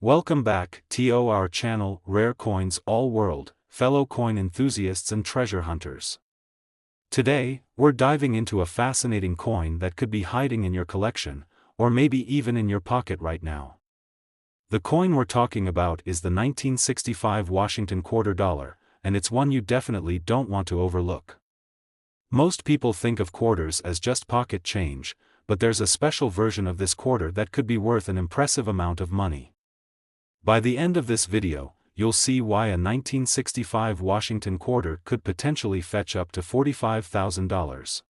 Welcome back to our channel, Rare Coins All World, fellow coin enthusiasts and treasure hunters. Today, we're diving into a fascinating coin that could be hiding in your collection, or maybe even in your pocket right now. The coin we're talking about is the 1965 Washington quarter dollar, and it's one you definitely don't want to overlook. Most people think of quarters as just pocket change, but there's a special version of this quarter that could be worth an impressive amount of money. By the end of this video, you'll see why a 1965 Washington quarter could potentially fetch up to $45,000.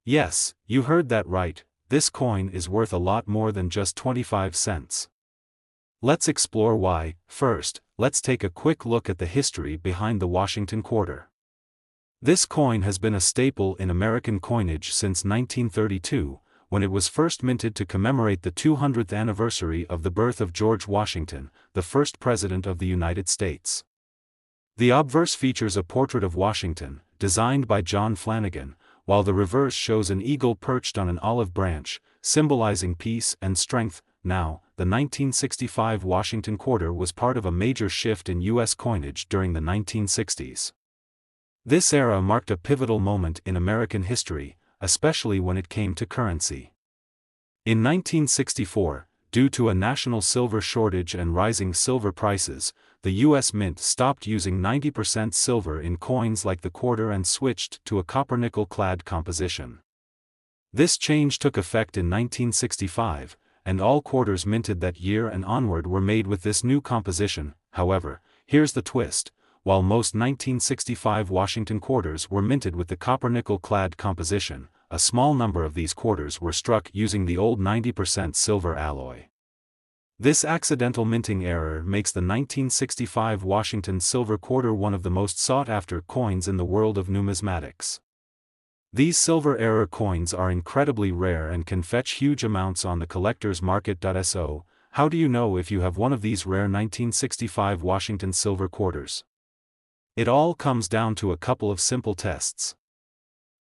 Yes, you heard that right, this coin is worth a lot more than just 25 cents. Let's explore why. First, let's take a quick look at the history behind the Washington quarter. This coin has been a staple in American coinage since 1932, when it was first minted to commemorate the 200th anniversary of the birth of George Washington, the first President of the United States. The obverse features a portrait of Washington, designed by John Flanagan, while the reverse shows an eagle perched on an olive branch, symbolizing peace and strength. Now, the 1965 Washington quarter was part of a major shift in U.S. coinage during the 1960s. This era marked a pivotal moment in American history, especially when it came to currency. In 1964, due to a national silver shortage and rising silver prices, the U.S. Mint stopped using 90% silver in coins like the quarter and switched to a copper-nickel-clad composition. This change took effect in 1965, and all quarters minted that year and onward were made with this new composition. However, here's the twist. While most 1965 Washington quarters were minted with the copper-nickel-clad composition, a small number of these quarters were struck using the old 90% silver alloy. This accidental minting error makes the 1965 Washington silver quarter one of the most sought-after coins in the world of numismatics. These silver error coins are incredibly rare and can fetch huge amounts on the collector's market. So, how do you know if you have one of these rare 1965 Washington silver quarters? It all comes down to a couple of simple tests.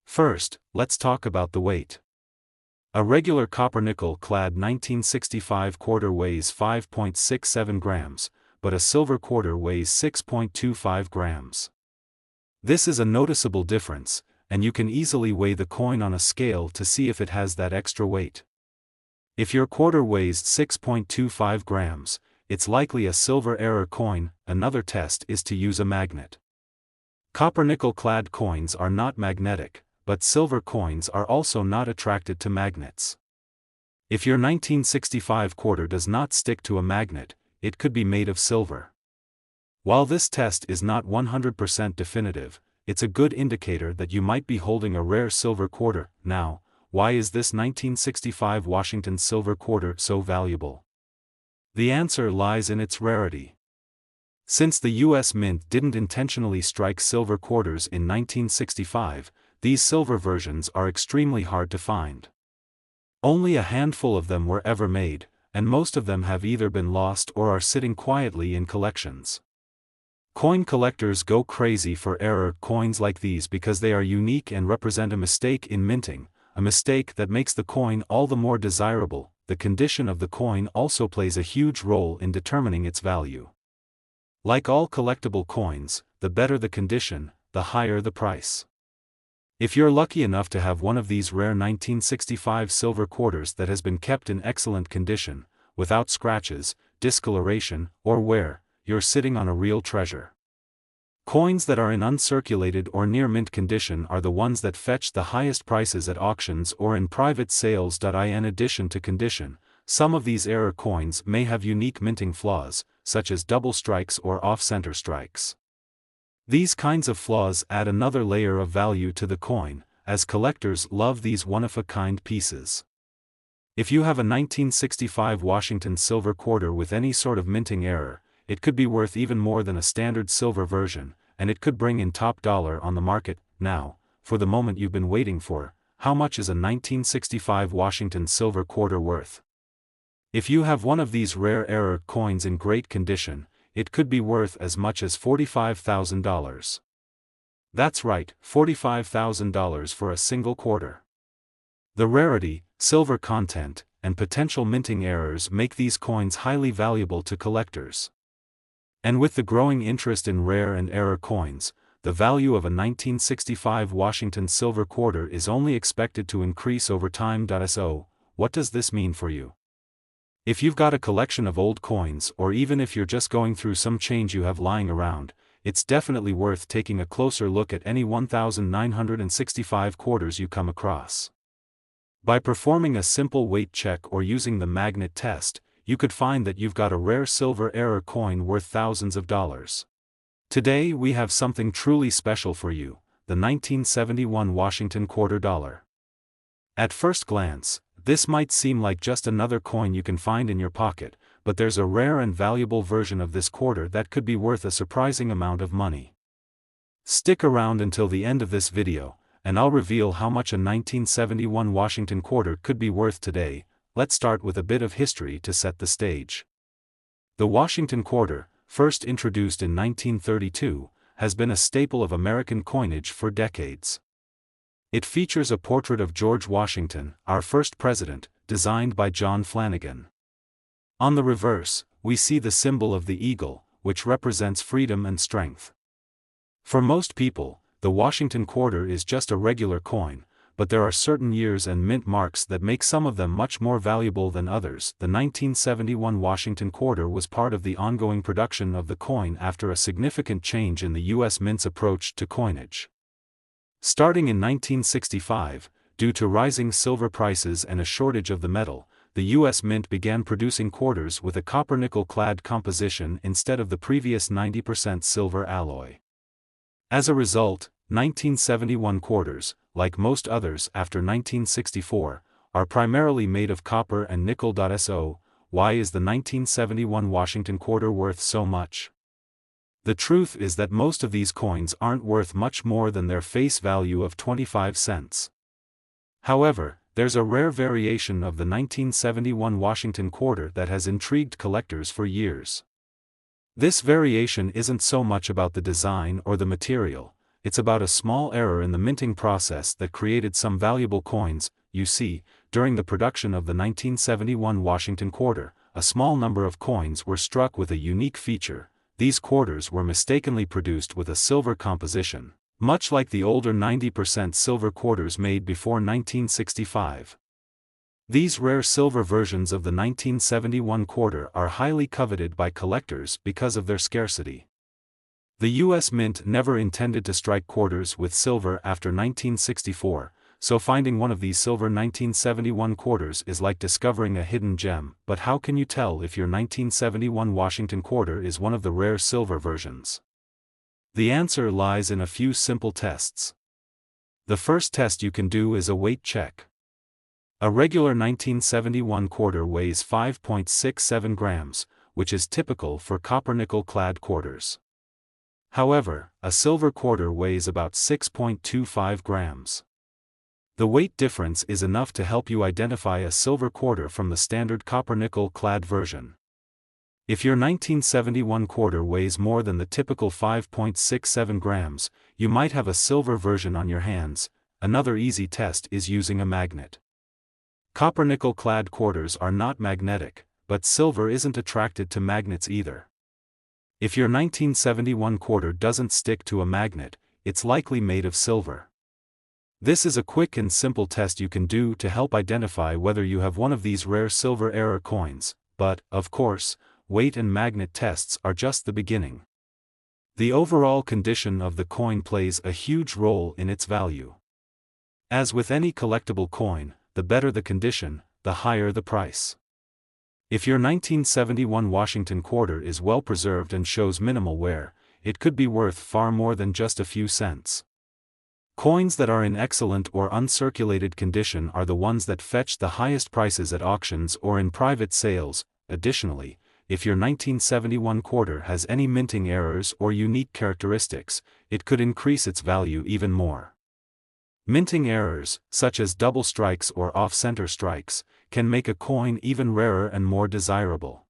First, let's talk about the weight. A regular copper-nickel-clad 1965 quarter weighs 5.67 grams, but a silver quarter weighs 6.25 grams. This is a noticeable difference, and you can easily weigh the coin on a scale to see if it has that extra weight. If your quarter weighs 6.25 grams, it's likely a silver error coin. Another test is to use a magnet. Copper-nickel-clad coins are not magnetic, but silver coins are also not attracted to magnets. If your 1965 quarter does not stick to a magnet, it could be made of silver. While this test is not 100% definitive, it's a good indicator that you might be holding a rare silver quarter. Now, why is this 1965 Washington silver quarter so valuable? The answer lies in its rarity. Since the U.S. Mint didn't intentionally strike silver quarters in 1965, these silver versions are extremely hard to find. Only a handful of them were ever made, and most of them have either been lost or are sitting quietly in collections. Coin collectors go crazy for error coins like these because they are unique and represent a mistake in minting, a mistake that makes the coin all the more desirable. The condition of the coin also plays a huge role in determining its value. Like all collectible coins, the better the condition, the higher the price. If you're lucky enough to have one of these rare 1965 silver quarters that has been kept in excellent condition, without scratches, discoloration, or wear, you're sitting on a real treasure. Coins that are in uncirculated or near mint condition are the ones that fetch the highest prices at auctions or in private sales. In addition to condition, some of these error coins may have unique minting flaws, such as double strikes or off-center strikes. These kinds of flaws add another layer of value to the coin, as collectors love these one-of-a-kind pieces. If you have a 1965 Washington silver quarter with any sort of minting error, it could be worth even more than a standard silver version, and it could bring in top dollar on the market. Now, for the moment you've been waiting for, how much is a 1965 Washington silver quarter worth? If you have one of these rare error coins in great condition, it could be worth as much as $45,000. That's right, $45,000 for a single quarter. The rarity, silver content, and potential minting errors make these coins highly valuable to collectors. And with the growing interest in rare and error coins, the value of a 1965 Washington silver quarter is only expected to increase over time. So, what does this mean for you? If you've got a collection of old coins, or even if you're just going through some change you have lying around, it's definitely worth taking a closer look at any 1965 quarters you come across. By performing a simple weight check or using the magnet test, you could find that you've got a rare silver error coin worth thousands of dollars. Today we have something truly special for you, the 1971 Washington quarter dollar. At first glance, this might seem like just another coin you can find in your pocket, but there's a rare and valuable version of this quarter that could be worth a surprising amount of money. Stick around until the end of this video, and I'll reveal how much a 1971 Washington quarter could be worth today. Let's start with a bit of history to set the stage. The Washington quarter, first introduced in 1932, has been a staple of American coinage for decades. It features a portrait of George Washington, our first president, designed by John Flanagan. On the reverse, we see the symbol of the eagle, which represents freedom and strength. For most people, the Washington quarter is just a regular coin, but there are certain years and mint marks that make some of them much more valuable than others. The 1971 Washington quarter was part of the ongoing production of the coin after a significant change in the U.S. Mint's approach to coinage. Starting in 1965, due to rising silver prices and a shortage of the metal, the U.S. Mint began producing quarters with a copper-nickel-clad composition instead of the previous 90% silver alloy. As a result, 1971 quarters, like most others after 1964, are primarily made of copper and nickel. So, why is the 1971 Washington quarter worth so much? The truth is that most of these coins aren't worth much more than their face value of 25 cents. However, there's a rare variation of the 1971 Washington quarter that has intrigued collectors for years. This variation isn't so much about the design or the material, it's about a small error in the minting process that created some valuable coins. You see, during the production of the 1971 Washington quarter, a small number of coins were struck with a unique feature. These quarters were mistakenly produced with a silver composition, much like the older 90% silver quarters made before 1965. These rare silver versions of the 1971 quarter are highly coveted by collectors because of their scarcity. The U.S. Mint never intended to strike quarters with silver after 1964, so finding one of these silver 1971 quarters is like discovering a hidden gem. But how can you tell if your 1971 Washington quarter is one of the rare silver versions? The answer lies in a few simple tests. The first test you can do is a weight check. A regular 1971 quarter weighs 5.67 grams, which is typical for copper-nickel-clad quarters. However, a silver quarter weighs about 6.25 grams. The weight difference is enough to help you identify a silver quarter from the standard copper-nickel-clad version. If your 1971 quarter weighs more than the typical 5.67 grams, you might have a silver version on your hands. Another easy test is using a magnet. Copper-nickel-clad quarters are not magnetic, but silver isn't attracted to magnets either. If your 1971 quarter doesn't stick to a magnet, it's likely made of silver. This is a quick and simple test you can do to help identify whether you have one of these rare silver error coins, but, of course, weight and magnet tests are just the beginning. The overall condition of the coin plays a huge role in its value. As with any collectible coin, the better the condition, the higher the price. If your 1971 Washington quarter is well preserved and shows minimal wear, it could be worth far more than just a few cents. Coins that are in excellent or uncirculated condition are the ones that fetch the highest prices at auctions or in private sales. Additionally, if your 1971 quarter has any minting errors or unique characteristics, it could increase its value even more. Minting errors, such as double strikes or off-center strikes, can make a coin even rarer and more desirable.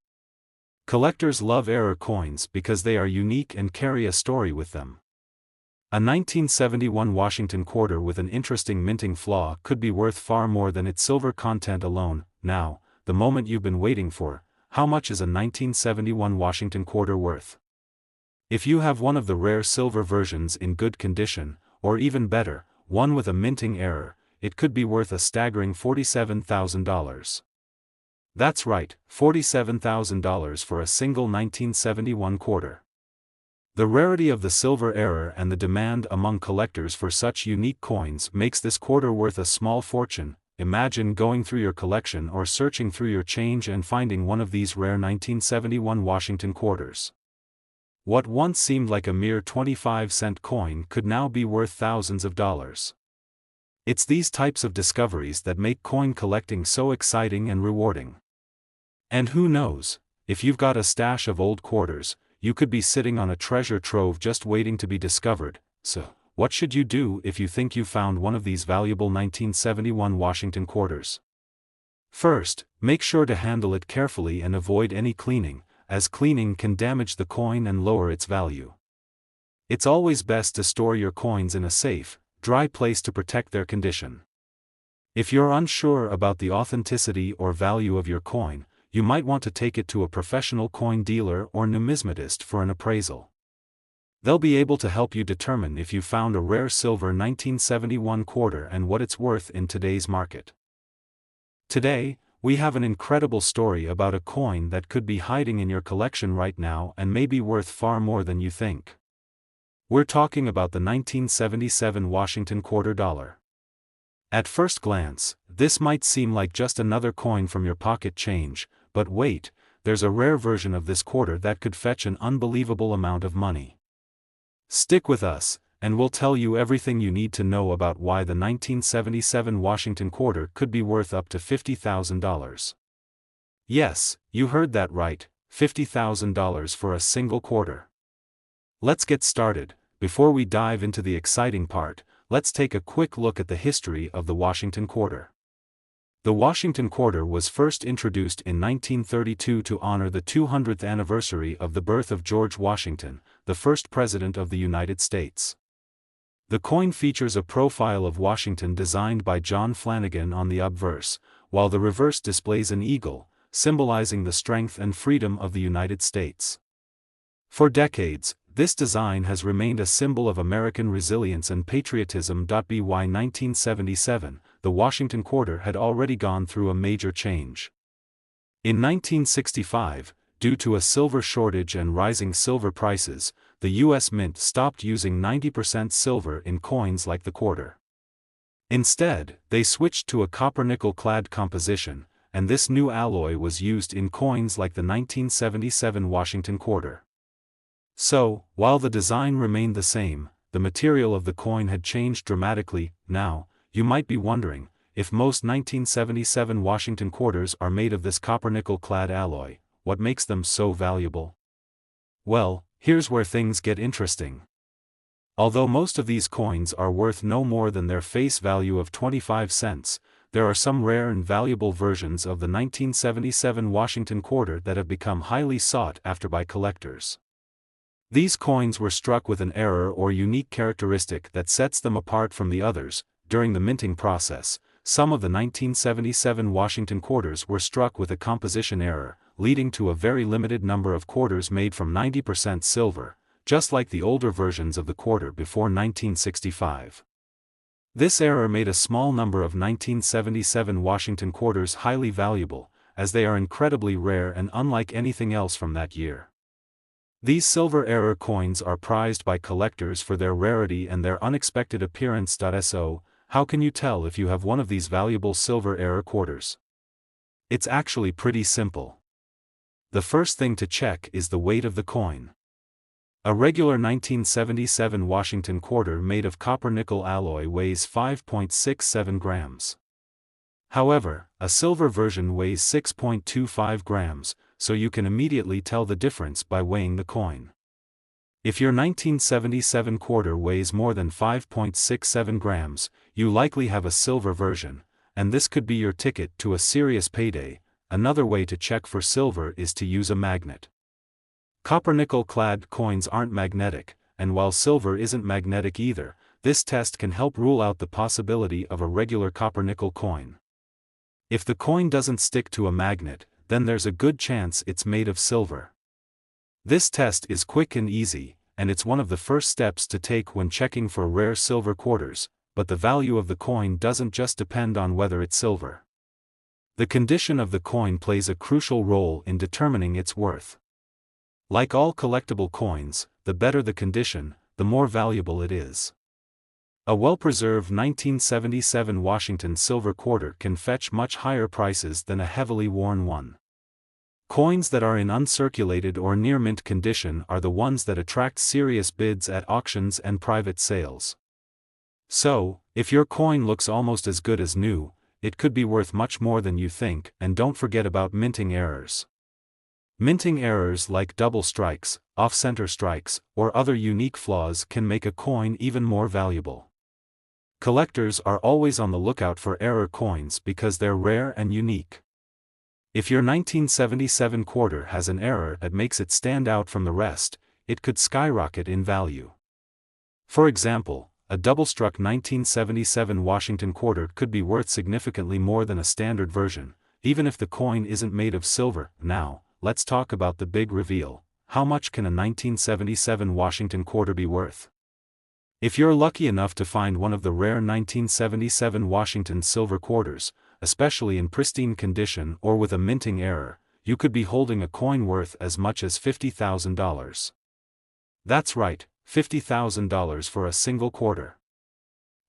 Collectors love error coins because they are unique and carry a story with them. A 1971 Washington quarter with an interesting minting flaw could be worth far more than its silver content alone. Now, the moment you've been waiting for: how much is a 1971 Washington quarter worth? If you have one of the rare silver versions in good condition, or even better, one with a minting error, it could be worth a staggering $47,000. That's right, $47,000 for a single 1971 quarter. The rarity of the silver error and the demand among collectors for such unique coins makes this quarter worth a small fortune. Imagine going through your collection or searching through your change and finding one of these rare 1971 Washington quarters. What once seemed like a mere 25-cent coin could now be worth thousands of dollars. It's these types of discoveries that make coin collecting so exciting and rewarding. And who knows, if you've got a stash of old quarters, you could be sitting on a treasure trove just waiting to be discovered. So, what should you do if you think you found one of these valuable 1971 Washington quarters? First, make sure to handle it carefully and avoid any cleaning, as cleaning can damage the coin and lower its value. It's always best to store your coins in a safe, dry place to protect their condition. If you're unsure about the authenticity or value of your coin, you might want to take it to a professional coin dealer or numismatist for an appraisal. They'll be able to help you determine if you found a rare silver 1971 quarter and what it's worth in today's market. Today, we have an incredible story about a coin that could be hiding in your collection right now and may be worth far more than you think. We're talking about the 1977 Washington quarter dollar. At first glance, this might seem like just another coin from your pocket change, but wait, there's a rare version of this quarter that could fetch an unbelievable amount of money. Stick with us, and we'll tell you everything you need to know about why the 1977 Washington quarter could be worth up to $50,000. Yes, you heard that right, $50,000 for a single quarter. Let's get started. Before we dive into the exciting part, let's take a quick look at the history of the Washington quarter. The Washington quarter was first introduced in 1932 to honor the 200th anniversary of the birth of George Washington, the first President of the United States. The coin features a profile of Washington designed by John Flanagan on the obverse, while the reverse displays an eagle, symbolizing the strength and freedom of the United States. For decades, this design has remained a symbol of American resilience and patriotism. By 1977, the Washington quarter had already gone through a major change. In 1965, due to a silver shortage and rising silver prices, the U.S. Mint stopped using 90% silver in coins like the quarter. Instead, they switched to a copper-nickel clad composition, and this new alloy was used in coins like the 1977 Washington quarter. So, while the design remained the same, the material of the coin had changed dramatically. Now, you might be wondering, if most 1977 Washington quarters are made of this copper-nickel clad alloy, what makes them so valuable? Well, here's where things get interesting. Although most of these coins are worth no more than their face value of 25 cents, there are some rare and valuable versions of the 1977 Washington quarter that have become highly sought after by collectors. These coins were struck with an error or unique characteristic that sets them apart from the others. During the minting process, some of the 1977 Washington quarters were struck with a composition error, leading to a very limited number of quarters made from 90% silver, just like the older versions of the quarter before 1965. This error made a small number of 1977 Washington quarters highly valuable, as they are incredibly rare and unlike anything else from that year. These silver error coins are prized by collectors for their rarity and their unexpected appearance. So, how can you tell if you have one of these valuable silver error quarters? It's actually pretty simple. The first thing to check is the weight of the coin. A regular 1977 Washington quarter made of copper-nickel alloy weighs 5.67 grams. However, a silver version weighs 6.25 grams, so you can immediately tell the difference by weighing the coin. If your 1977 quarter weighs more than 5.67 grams, you likely have a silver version, and this could be your ticket to a serious payday. Another way to check for silver is to use a magnet. Copper-nickel clad coins aren't magnetic, and while silver isn't magnetic either, this test can help rule out the possibility of a regular copper-nickel coin. If the coin doesn't stick to a magnet, then there's a good chance it's made of silver. This test is quick and easy, and it's one of the first steps to take when checking for rare silver quarters, but the value of the coin doesn't just depend on whether it's silver. The condition of the coin plays a crucial role in determining its worth. Like all collectible coins, the better the condition, the more valuable it is. A well-preserved 1977 Washington silver quarter can fetch much higher prices than a heavily worn one. Coins that are in uncirculated or near-mint condition are the ones that attract serious bids at auctions and private sales. So, if your coin looks almost as good as new, it could be worth much more than you think, and don't forget about minting errors. Minting errors like double strikes, off-center strikes, or other unique flaws can make a coin even more valuable. Collectors are always on the lookout for error coins because they're rare and unique. If your 1977 quarter has an error that makes it stand out from the rest, it could skyrocket in value. For example, a double-struck 1977 Washington quarter could be worth significantly more than a standard version, even if the coin isn't made of silver. Now, let's talk about the big reveal. How much can a 1977 Washington quarter be worth? If you're lucky enough to find one of the rare 1977 Washington silver quarters, especially in pristine condition or with a minting error, you could be holding a coin worth as much as $50,000. That's right, $50,000 for a single quarter.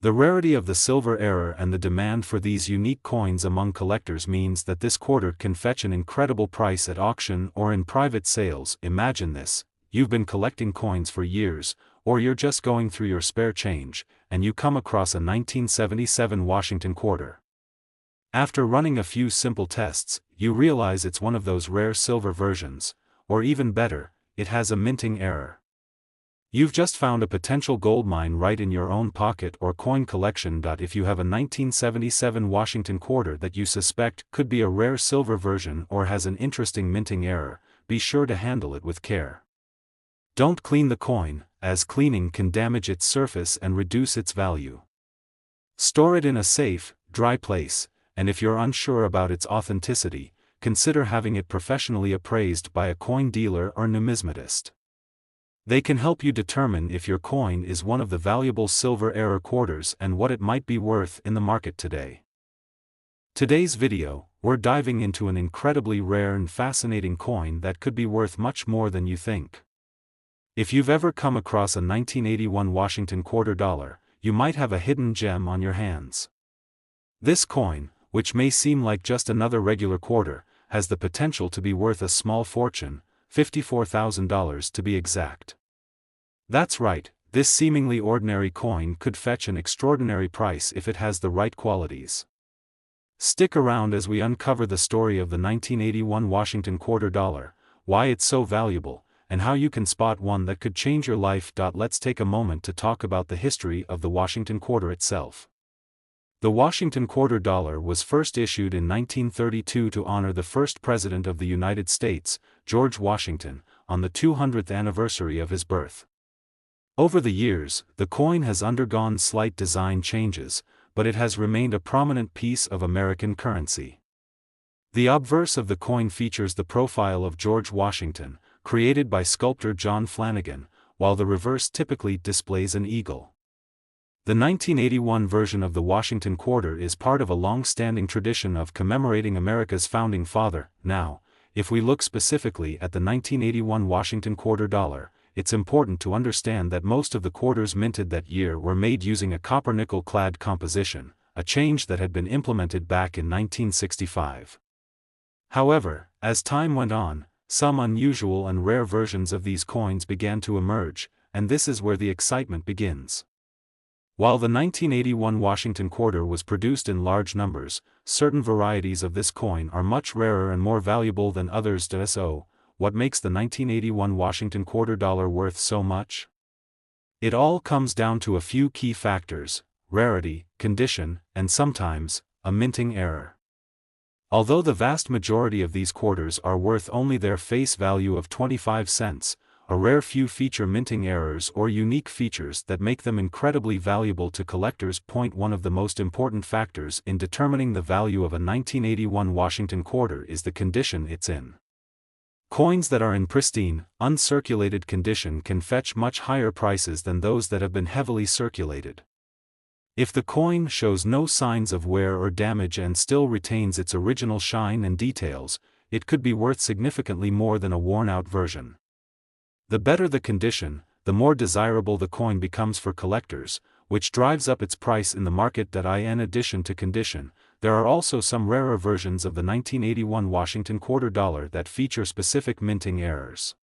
The rarity of the silver error and the demand for these unique coins among collectors means that this quarter can fetch an incredible price at auction or in private sales. Imagine this: you've been collecting coins for years, or you're just going through your spare change, and you come across a 1977 Washington quarter. After running a few simple tests, you realize it's one of those rare silver versions, or even better, it has a minting error. You've just found a potential goldmine right in your own pocket or coin collection. If you have a 1977 Washington quarter that you suspect could be a rare silver version or has an interesting minting error, be sure to handle it with care. Don't clean the coin, as cleaning can damage its surface and reduce its value. Store it in a safe, dry place, and if you're unsure about its authenticity, consider having it professionally appraised by a coin dealer or numismatist. They can help you determine if your coin is one of the valuable silver error quarters and what it might be worth in the market today. Today's video, we're diving into an incredibly rare and fascinating coin that could be worth much more than you think. If you've ever come across a 1981 Washington quarter dollar, you might have a hidden gem on your hands. This coin, which may seem like just another regular quarter, has the potential to be worth a small fortune, $54,000 to be exact. That's right, this seemingly ordinary coin could fetch an extraordinary price if it has the right qualities. Stick around as we uncover the story of the 1981 Washington quarter dollar, why it's so valuable, and how you can spot one that could change your life. Let's take a moment to talk about the history of the Washington quarter itself. The Washington quarter dollar was first issued in 1932 to honor the first President of the United States, George Washington, on the 200th anniversary of his birth. Over the years, the coin has undergone slight design changes, but it has remained a prominent piece of American currency. The obverse of the coin features the profile of George Washington, created by sculptor John Flanagan, while the reverse typically displays an eagle. The 1981 version of the Washington quarter is part of a long-standing tradition of commemorating America's founding father. Now, if we look specifically at the 1981 Washington quarter dollar, it's important to understand that most of the quarters minted that year were made using a copper-nickel clad composition, a change that had been implemented back in 1965. However, as time went on, some unusual and rare versions of these coins began to emerge, and this is where the excitement begins. While the 1981 Washington quarter was produced in large numbers, certain varieties of this coin are much rarer and more valuable than others. So, what makes the 1981 Washington quarter dollar worth so much? It all comes down to a few key factors: rarity, condition, and sometimes, a minting error. Although the vast majority of these quarters are worth only their face value of 25 cents, a rare few feature minting errors or unique features that make them incredibly valuable to collectors. One of the most important factors in determining the value of a 1981 Washington quarter is the condition it's in. Coins that are in pristine, uncirculated condition can fetch much higher prices than those that have been heavily circulated. If the coin shows no signs of wear or damage and still retains its original shine and details, it could be worth significantly more than a worn-out version. The better the condition, the more desirable the coin becomes for collectors, which drives up its price in the market. In addition to condition, there are also some rarer versions of the 1981 Washington quarter dollar that feature specific minting errors.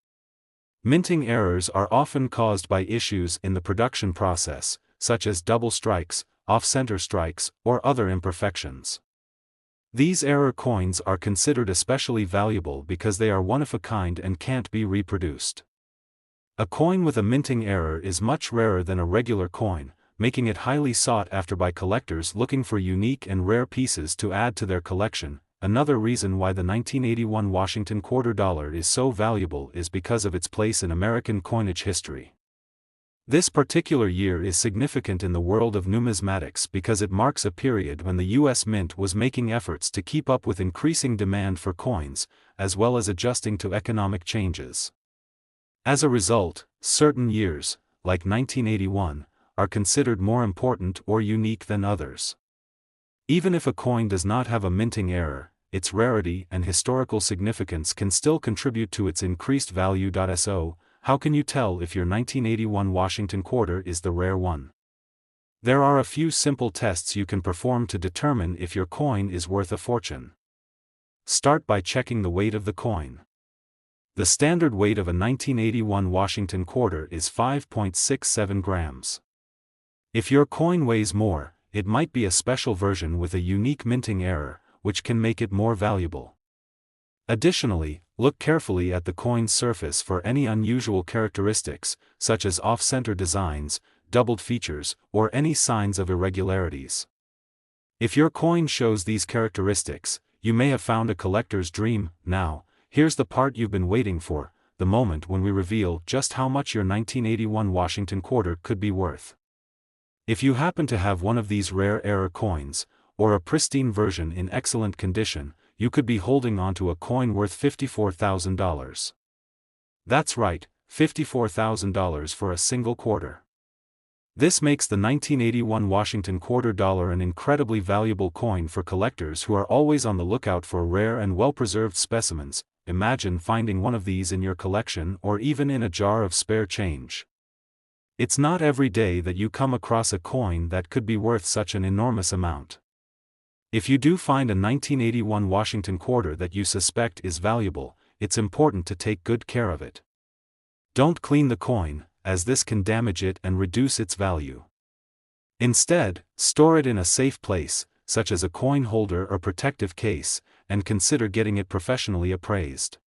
Minting errors are often caused by issues in the production process, such as double strikes, off-center strikes, or other imperfections. These error coins are considered especially valuable because they are one-of-a-kind and can't be reproduced. A coin with a minting error is much rarer than a regular coin, making it highly sought after by collectors looking for unique and rare pieces to add to their collection. Another reason why the 1981 Washington quarter dollar is so valuable is because of its place in American coinage history. This particular year is significant in the world of numismatics because it marks a period when the U.S. Mint was making efforts to keep up with increasing demand for coins, as well as adjusting to economic changes. As a result, certain years, like 1981, are considered more important or unique than others. Even if a coin does not have a minting error, its rarity and historical significance can still contribute to its increased value. So, how can you tell if your 1981 Washington quarter is the rare one? There are a few simple tests you can perform to determine if your coin is worth a fortune. Start by checking the weight of the coin. The standard weight of a 1981 Washington quarter is 5.67 grams. If your coin weighs more, it might be a special version with a unique minting error, which can make it more valuable. Additionally, look carefully at the coin's surface for any unusual characteristics, such as off-center designs, doubled features, or any signs of irregularities. If your coin shows these characteristics, you may have found a collector's dream. Now, here's the part you've been waiting for, the moment when we reveal just how much your 1981 Washington quarter could be worth. If you happen to have one of these rare error coins, or a pristine version in excellent condition, you could be holding onto a coin worth $54,000. That's right, $54,000 for a single quarter. This makes the 1981 Washington quarter dollar an incredibly valuable coin for collectors who are always on the lookout for rare and well-preserved specimens. Imagine finding one of these in your collection or even in a jar of spare change. It's not every day that you come across a coin that could be worth such an enormous amount. If you do find a 1981 Washington quarter that you suspect is valuable, it's important to take good care of it. Don't clean the coin, as this can damage it and reduce its value. Instead, store it in a safe place, such as a coin holder or protective case, and consider getting it professionally appraised.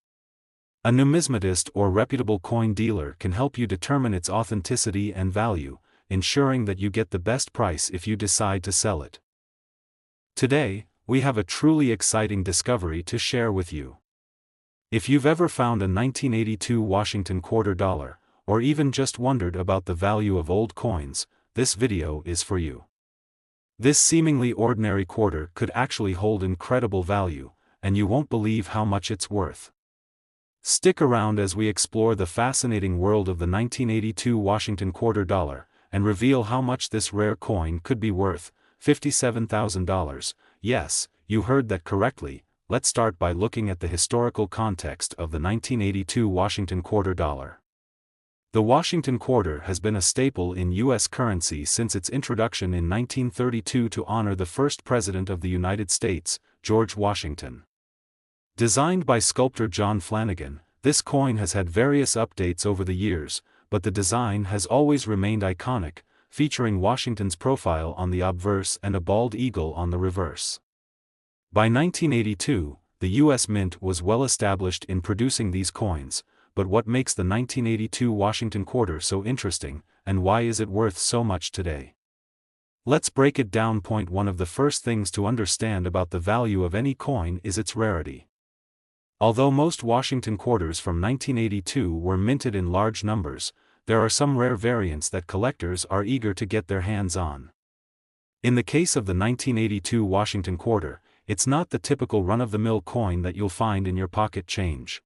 A numismatist or reputable coin dealer can help you determine its authenticity and value, ensuring that you get the best price if you decide to sell it. Today, we have a truly exciting discovery to share with you. If you've ever found a 1982 Washington quarter dollar, or even just wondered about the value of old coins, this video is for you. This seemingly ordinary quarter could actually hold incredible value, and you won't believe how much it's worth. Stick around as we explore the fascinating world of the 1982 Washington quarter dollar, and reveal how much this rare coin could be worth, $57,000. Yes, you heard that correctly. Let's start by looking at the historical context of the 1982 Washington quarter dollar. The Washington quarter has been a staple in U.S. currency since its introduction in 1932 to honor the first President of the United States, George Washington. Designed by sculptor John Flanagan, this coin has had various updates over the years, but the design has always remained iconic, featuring Washington's profile on the obverse and a bald eagle on the reverse. By 1982, the U.S. Mint was well established in producing these coins, but what makes the 1982 Washington quarter so interesting, and why is it worth so much today? Let's break it down. One of the first things to understand about the value of any coin is its rarity. Although most Washington quarters from 1982 were minted in large numbers, there are some rare variants that collectors are eager to get their hands on. In the case of the 1982 Washington quarter, it's not the typical run-of-the-mill coin that you'll find in your pocket change.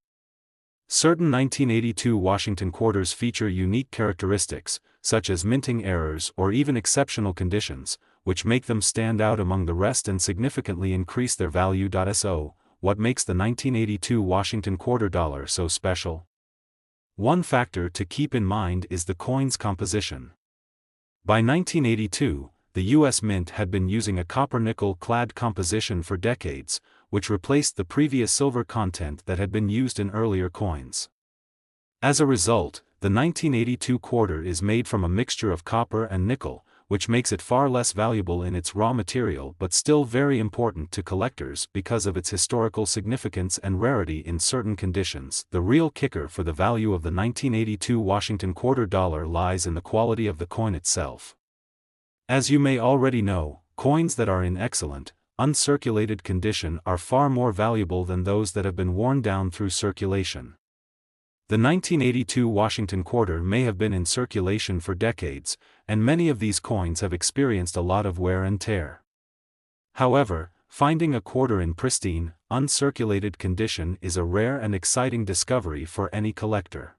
Certain 1982 Washington quarters feature unique characteristics, such as minting errors or even exceptional conditions, which make them stand out among the rest and significantly increase their value. So, what makes the 1982 Washington quarter dollar so special? One factor to keep in mind is the coin's composition. By 1982, the U.S. Mint had been using a copper-nickel clad composition for decades, which replaced the previous silver content that had been used in earlier coins. As a result, the 1982 quarter is made from a mixture of copper and nickel, which makes it far less valuable in its raw material but still very important to collectors because of its historical significance and rarity in certain conditions. The real kicker for the value of the 1982 Washington quarter dollar lies in the quality of the coin itself. As you may already know, coins that are in excellent, uncirculated condition are far more valuable than those that have been worn down through circulation. The 1982 Washington quarter may have been in circulation for decades, and many of these coins have experienced a lot of wear and tear. However, finding a quarter in pristine, uncirculated condition is a rare and exciting discovery for any collector.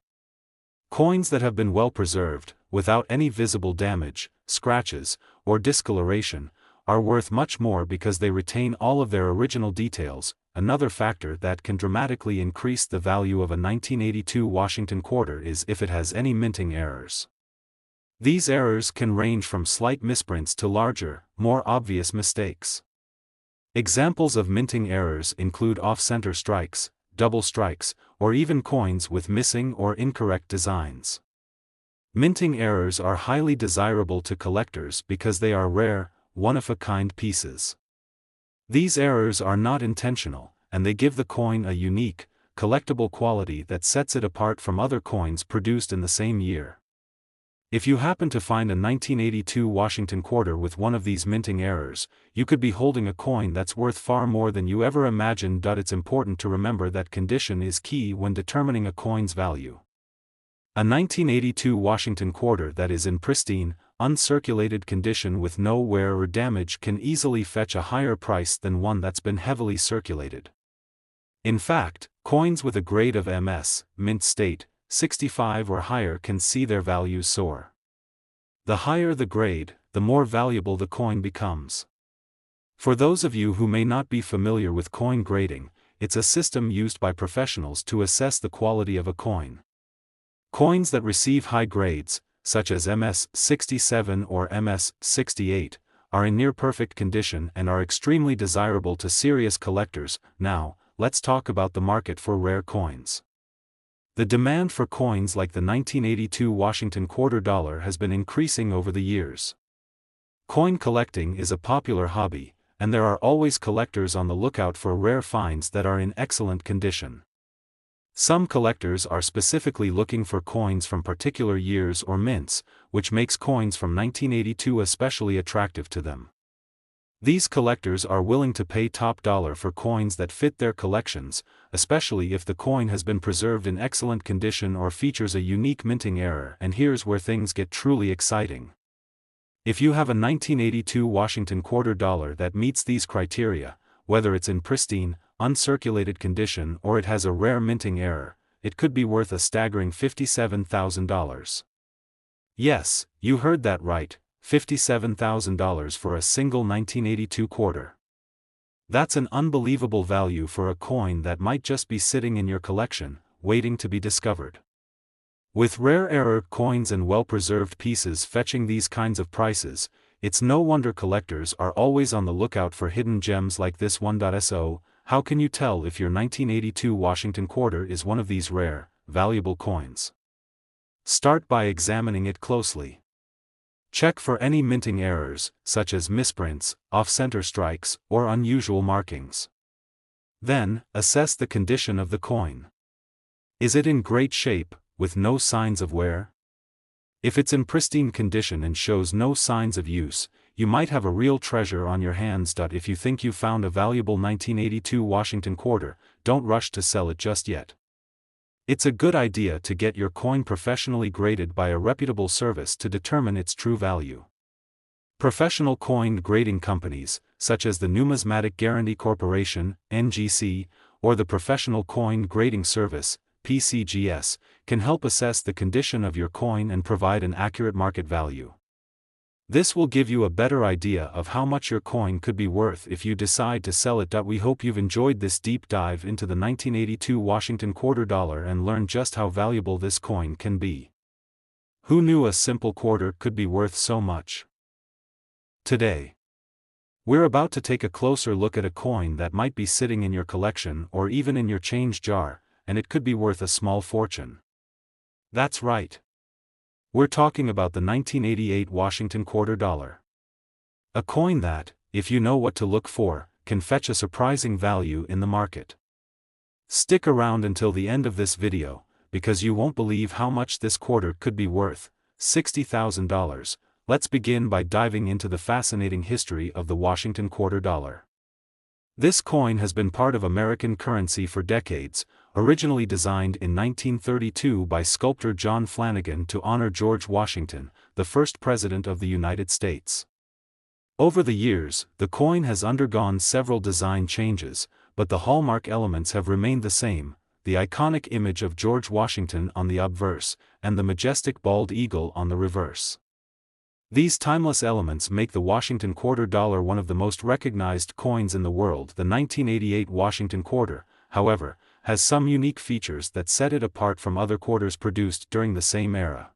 Coins that have been well preserved, without any visible damage, scratches, or discoloration, are worth much more because they retain all of their original details. Another factor that can dramatically increase the value of a 1982 Washington quarter is if it has any minting errors. These errors can range from slight misprints to larger, more obvious mistakes. Examples of minting errors include off-center strikes, double strikes, or even coins with missing or incorrect designs. Minting errors are highly desirable to collectors because they are rare, one-of-a-kind pieces. These errors are not intentional, and they give the coin a unique, collectible quality that sets it apart from other coins produced in the same year. If you happen to find a 1982 Washington quarter with one of these minting errors, you could be holding a coin that's worth far more than you ever imagined. It's important to remember that condition is key when determining a coin's value. A 1982 Washington quarter that is in pristine, uncirculated condition with no wear or damage can easily fetch a higher price than one that's been heavily circulated. In fact, coins with a grade of MS, mint state, 65 or higher can see their values soar. The higher the grade, the more valuable the coin becomes. For those of you who may not be familiar with coin grading, it's a system used by professionals to assess the quality of a coin. Coins that receive high grades, such as MS-67 or MS-68, are in near-perfect condition and are extremely desirable to serious collectors. Now, let's talk about the market for rare coins. The demand for coins like the 1982 Washington quarter dollar has been increasing over the years. Coin collecting is a popular hobby, and there are always collectors on the lookout for rare finds that are in excellent condition. Some collectors are specifically looking for coins from particular years or mints, which makes coins from 1982 especially attractive to them. These collectors are willing to pay top dollar for coins that fit their collections, especially if the coin has been preserved in excellent condition or features a unique minting error. And here's where things get truly exciting. If you have a 1982 Washington quarter dollar that meets these criteria, whether it's in pristine, uncirculated condition or it has a rare minting error, it could be worth a staggering $57,000. Yes, you heard that right, $57,000 for a single 1982 quarter. That's an unbelievable value for a coin that might just be sitting in your collection, waiting to be discovered. With rare error coins and well-preserved pieces fetching these kinds of prices, it's no wonder collectors are always on the lookout for hidden gems like this one. So, how can you tell if your 1982 Washington quarter is one of these rare, valuable coins? Start by examining it closely. Check for any minting errors, such as misprints, off-center strikes, or unusual markings. Then, assess the condition of the coin. Is it in great shape, with no signs of wear? If it's in pristine condition and shows no signs of use, you might have a real treasure on your hands. If you think you found a valuable 1982 Washington quarter, don't rush to sell it just yet. It's a good idea to get your coin professionally graded by a reputable service to determine its true value. Professional coin grading companies, such as the Numismatic Guarantee Corporation, NGC, or the Professional Coin Grading Service, PCGS, can help assess the condition of your coin and provide an accurate market value. This will give you a better idea of how much your coin could be worth if you decide to sell it. We hope you've enjoyed this deep dive into the 1982 Washington quarter dollar and learned just how valuable this coin can be. Who knew a simple quarter could be worth so much? Today, we're about to take a closer look at a coin that might be sitting in your collection or even in your change jar, and it could be worth a small fortune. That's right. We're talking about the 1988 Washington quarter dollar. A coin that, if you know what to look for, can fetch a surprising value in the market. Stick around until the end of this video, because you won't believe how much this quarter could be worth, $60,000. Let's begin by diving into the fascinating history of the Washington quarter dollar. This coin has been part of American currency for decades, originally designed in 1932 by sculptor John Flanagan to honor George Washington, the first president of the United States. Over the years, the coin has undergone several design changes, but the hallmark elements have remained the same: the iconic image of George Washington on the obverse, and the majestic bald eagle on the reverse. These timeless elements make the Washington quarter dollar one of the most recognized coins in the world. The 1988 Washington quarter, however, has some unique features that set it apart from other quarters produced during the same era.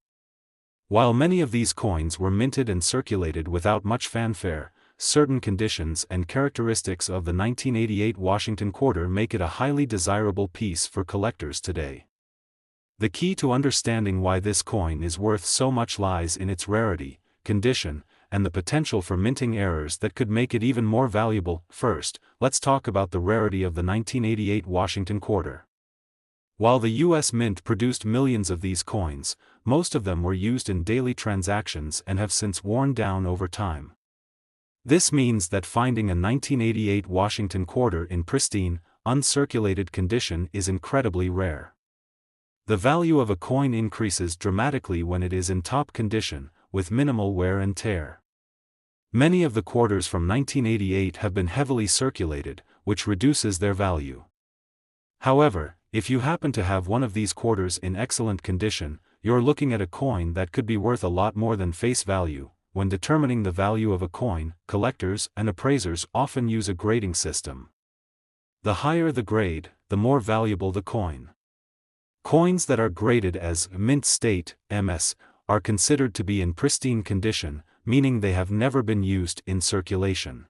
While many of these coins were minted and circulated without much fanfare, certain conditions and characteristics of the 1988 Washington quarter make it a highly desirable piece for collectors today. The key to understanding why this coin is worth so much lies in its rarity, condition, and the potential for minting errors that could make it even more valuable. First, let's talk about the rarity of the 1988 Washington quarter. While the U.S. Mint produced millions of these coins, most of them were used in daily transactions and have since worn down over time. This means that finding a 1988 Washington quarter in pristine, uncirculated condition is incredibly rare. The value of a coin increases dramatically when it is in top condition, with minimal wear and tear. Many of the quarters from 1988 have been heavily circulated, which reduces their value. However, if you happen to have one of these quarters in excellent condition, you're looking at a coin that could be worth a lot more than face value. When determining the value of a coin, collectors and appraisers often use a grading system. The higher the grade, the more valuable the coin. Coins that are graded as mint state, MS, are considered to be in pristine condition, meaning they have never been used in circulation.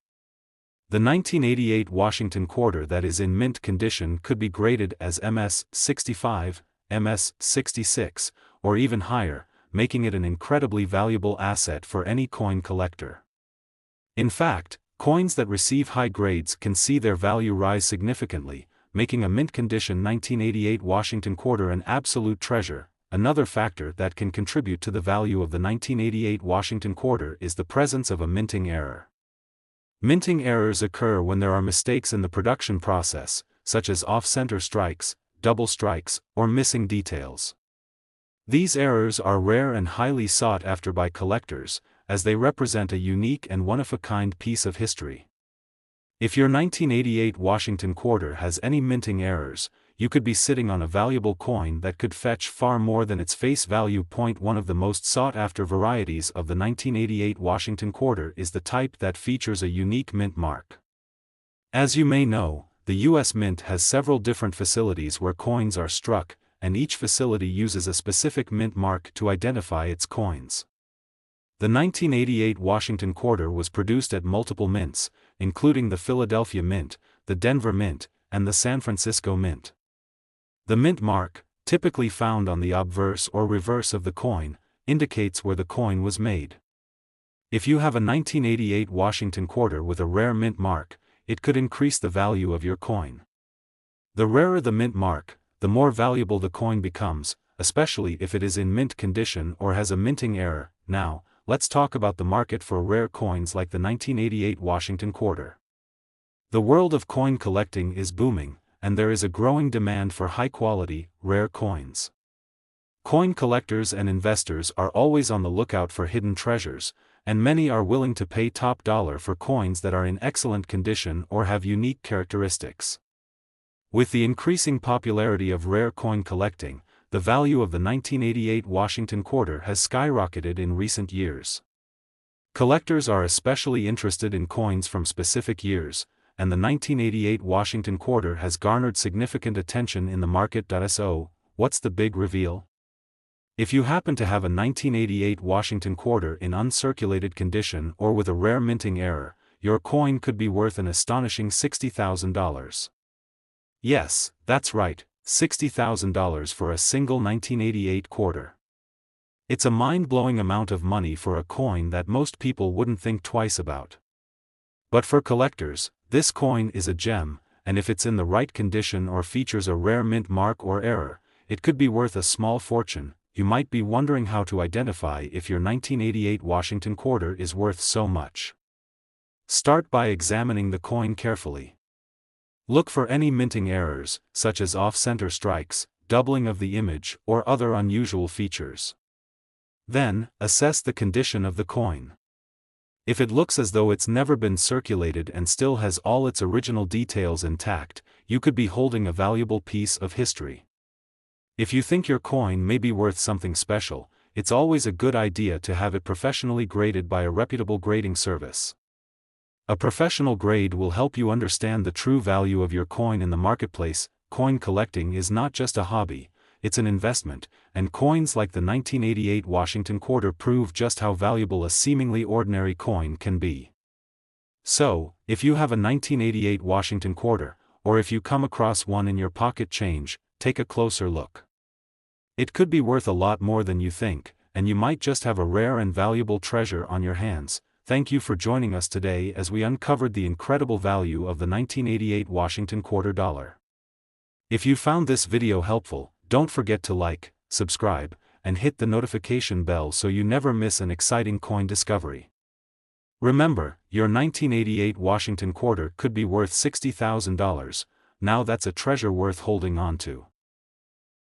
The 1988 Washington quarter that is in mint condition could be graded as MS 65, MS 66, or even higher, making it an incredibly valuable asset for any coin collector. In fact, coins that receive high grades can see their value rise significantly, making a mint condition 1988 Washington quarter an absolute treasure. Another factor that can contribute to the value of the 1988 Washington quarter is the presence of a minting error. Minting errors occur when there are mistakes in the production process, such as off-center strikes, double strikes, or missing details. These errors are rare and highly sought after by collectors, as they represent a unique and one-of-a-kind piece of history. If your 1988 Washington quarter has any minting errors, you could be sitting on a valuable coin that could fetch far more than its face value. One of the most sought-after varieties of the 1988 Washington quarter is the type that features a unique mint mark. As you may know, the U.S. Mint has several different facilities where coins are struck, and each facility uses a specific mint mark to identify its coins. The 1988 Washington quarter was produced at multiple mints, including the Philadelphia Mint, the Denver Mint, and the San Francisco Mint. The mint mark, typically found on the obverse or reverse of the coin, indicates where the coin was made. If you have a 1988 Washington quarter with a rare mint mark, it could increase the value of your coin. The rarer the mint mark, the more valuable the coin becomes, especially if it is in mint condition or has a minting error. Now, let's talk about the market for rare coins like the 1988 Washington quarter. The world of coin collecting is booming, and there is a growing demand for high-quality, rare coins. Coin collectors and investors are always on the lookout for hidden treasures, and many are willing to pay top dollar for coins that are in excellent condition or have unique characteristics. With the increasing popularity of rare coin collecting, the value of the 1988 Washington quarter has skyrocketed in recent years. Collectors are especially interested in coins from specific years, and the 1988 Washington quarter has garnered significant attention in the market. So, what's the big reveal? If you happen to have a 1988 Washington quarter in uncirculated condition or with a rare minting error, your coin could be worth an astonishing $60,000. Yes, that's right, $60,000 for a single 1988 quarter. It's a mind-blowing amount of money for a coin that most people wouldn't think twice about. But for collectors, this coin is a gem, and if it's in the right condition or features a rare mint mark or error, it could be worth a small fortune. You might be wondering how to identify if your 1988 Washington quarter is worth so much. Start by examining the coin carefully. Look for any minting errors, such as off-center strikes, doubling of the image, or other unusual features. Then, assess the condition of the coin. If it looks as though it's never been circulated and still has all its original details intact, you could be holding a valuable piece of history. If you think your coin may be worth something special, it's always a good idea to have it professionally graded by a reputable grading service. A professional grade will help you understand the true value of your coin in the marketplace. Coin collecting is not just a hobby, it's an investment, and coins like the 1988 Washington quarter prove just how valuable a seemingly ordinary coin can be. So, if you have a 1988 Washington quarter, or if you come across one in your pocket change, take a closer look. It could be worth a lot more than you think, and you might just have a rare and valuable treasure on your hands. Thank you for joining us today as we uncovered the incredible value of the 1988 Washington quarter dollar. If you found this video helpful, don't forget to like, subscribe, and hit the notification bell so you never miss an exciting coin discovery. Remember, your 1988 Washington quarter could be worth $60,000, now that's a treasure worth holding on to.